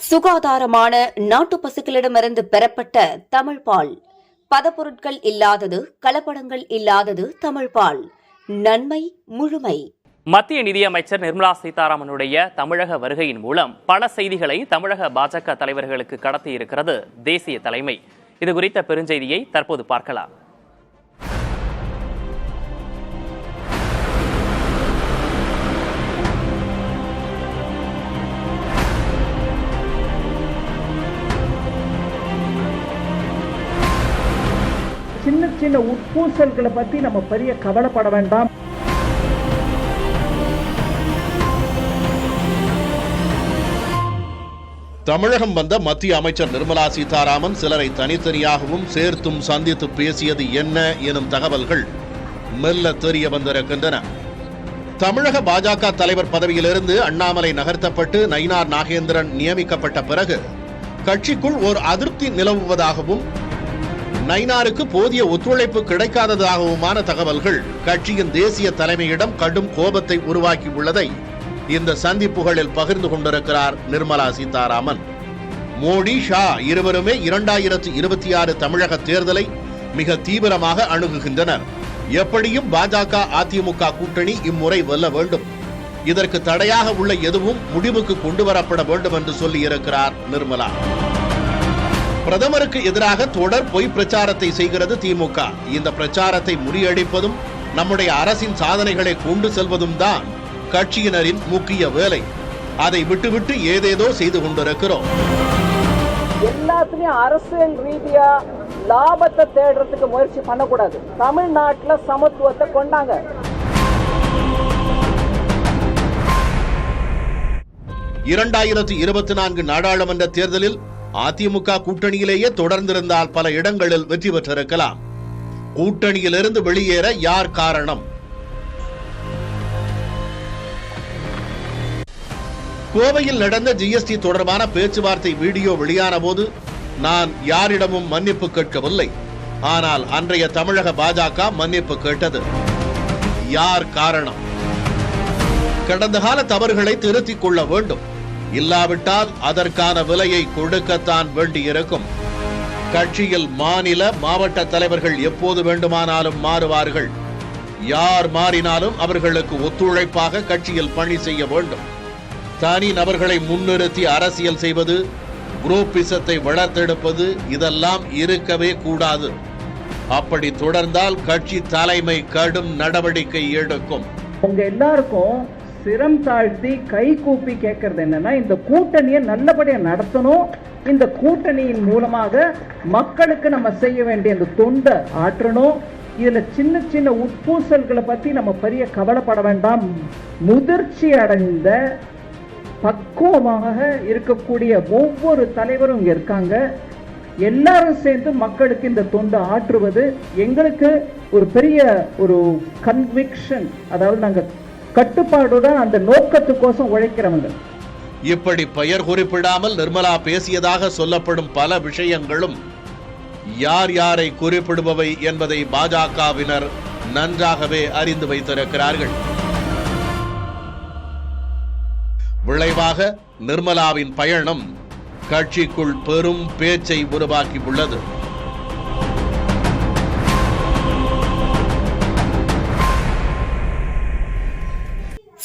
சுகாதாரமான நாட்டு பசுக்களிடமிருந்து பெறப்பட்ட தமிழ் பால். பதப்பொருட்கள் இல்லாதது, கலப்படங்கள் இல்லாதது தமிழ் பால். நன்மை முழுமை. மத்திய நிதியமைச்சர் நிர்மலா சீதாராமனுடைய தமிழக வருகையின் மூலம் பல செய்திகளை தமிழக பாஜக தலைவர்களுக்கு கடத்தியிருக்கிறது தேசிய தலைமை. இது குறித்த பெருஞ்செய்தியை தற்போது பார்க்கலாம். சின்ன சின்ன உட்பூசல்களை பத்தி நம்ம பெரிய கவலைப்பட வேண்டாம். தமிழகம் வந்த மத்திய அமைச்சர் நிர்மலா சீதாராமன் சிலரை தனித்தனியாகவும் சேர்த்தும் சந்தித்து பேசியது என்ன எனும் தகவல்கள் மெல்ல தெரிய வந்திருக்கின்றன. தமிழக பாஜக தலைவர் பதவியிலிருந்து அண்ணாமலை நகர்த்தப்பட்டு நயினார் நாகேந்திரன் நியமிக்கப்பட்ட பிறகு கட்சிக்குள் ஓர் அதிருப்தி நிலவுவதாகவும் நயினாருக்கு போதிய ஒத்துழைப்பு கிடைக்காததாகவுமான தகவல்கள் கட்சியின் தேசிய தலைமையிடம் கடும் கோபத்தை உருவாக்கி உள்ளதை இந்த சந்திப்புகளில் பகிர்ந்து கொண்டிருக்கிறார் நிர்மலா சீதாராமன். மோடி, ஷா இருவருமே 2026 தமிழக தேர்தலை மிக தீவிரமாக அணுகுகின்றனர். எப்படியும் பாஜக அதிமுக கூட்டணி இம்முறை வெல்ல வேண்டும். இதற்கு தடையாக உள்ள எதுவும் முடிவுக்கு கொண்டு வரப்பட வேண்டும் என்று சொல்லி இருக்கிறார் நிர்மலா. பிரதமருக்கு எதிராக தொடர் பொய் பிரச்சாரத்தை செய்கிறது திமுக. இந்த பிரச்சாரத்தை முறியடிப்பதும் நம்முடைய அரசின் சாதனைகளை கொண்டு செல்வதும் தான் கட்சியினரின் முக்கிய வேலை. அதை விட்டுவிட்டு ஏதேதோ செய்து கொண்டிருக்கிறோம். எல்லாத்துலயும் அரசியல் ரீதியா லாபத்தை தேடுறதுக்கு முயற்சி பண்ணக்கூடாது. தமிழ்நாட்டுல சமத்துவத்தை கொண்டாங்க. இரண்டாயிரத்து 24 நாடாளுமன்ற தேர்தலில் அதிமுக கூட்டணியிலேயே தொடர்ந்திருந்தால் பல இடங்களில் வெற்றி பெற்றிருக்கலாம். கூட்டணியிலிருந்து வெளியேற யார் காரணம்? கோவையில் நடந்த ஜிஎஸ்டி தொடர்பான பேச்சுவார்த்தை வீடியோ வெளியான போது நான் யாரிடமும் மன்னிப்பு கேட்கவில்லை. ஆனால் அன்றைய தமிழக பாஜக மன்னிப்பு கேட்டது. யார் காரணம்? கடந்த கால தவறுகளை திருத்திக் கொள்ள வேண்டும். இல்லாவிட்டால் அதற்கான விலையை கொடுக்கத்தான் வேண்டியிருக்கும். கட்சியில் மாநில, மாவட்ட தலைவர்கள் எப்போது வேண்டுமானாலும் மாறுவார்கள். யார் மாறினாலும் அவர்களுக்கு ஒத்துழைப்பாக கட்சியில் பணி செய்ய வேண்டும். தனி நபர்களை முன்னிறுத்தி அரசியல் செய்வது, குரூப்பிசத்தை வளர்த்தெடுப்பது இதெல்லாம் இருக்கவே கூடாது. அப்படி தொடர்ந்தால் கட்சி தலைமை கடும் நடவடிக்கை எடுக்கும். உங்க எல்லாருக்கும் சிரம் தாழ்த்தி கை கூப்பி கேட்கறது என்னன்னா, இந்த கூட்டணியை நல்லபடியா நடத்தணும். இந்த கூட்டணியின் மூலமாக மக்களுக்கு நம்ம செய்ய வேண்டிய இந்த தொண்டை ஆற்றணும். இதுல சின்ன சின்ன உட்பூசல்களை பத்தி நம்ம பெரிய கவலைப்பட வேண்டாம். முதிர்ச்சி அடைந்த பக்குவமாக இருக்கக்கூடிய ஒவ்வொரு தலைவரும் இங்க இருக்காங்க. எல்லாரும் சேர்ந்து மக்களுக்கு இந்த தொண்டை ஆற்றுவது எங்களுக்கு ஒரு பெரிய ஒரு கன்விக்ஷன். அதாவது நாங்க கட்டுப்பாடுடன் அந்த நோக்கத்துக்கோசம் உழைக்கிறவங்க. இப்படி பெயர் குறிப்பிடாமல் நிர்மலா பேசியதாக சொல்லப்படும் பல விஷயங்களும் யார் யாரை குறிப்பிடுபவை என்பதை பாஜகவினர் நன்றாகவே அறிந்து வைத்திருக்கிறார்கள். விளைவாக நிர்மலாவின் பயணம் கட்சிக்குள் பெரும் பேச்சை உருவாக்கி உள்ளது.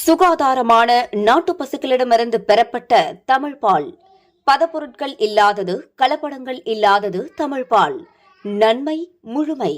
சுகாதாரமான நாட்டு பசுக்களிடமிருந்து பெறப்பட்ட தமிழ் பால். பதப்பொருட்கள் இல்லாதது, கலப்படங்கள் இல்லாதது தமிழ் பால். நன்மை முழுமை.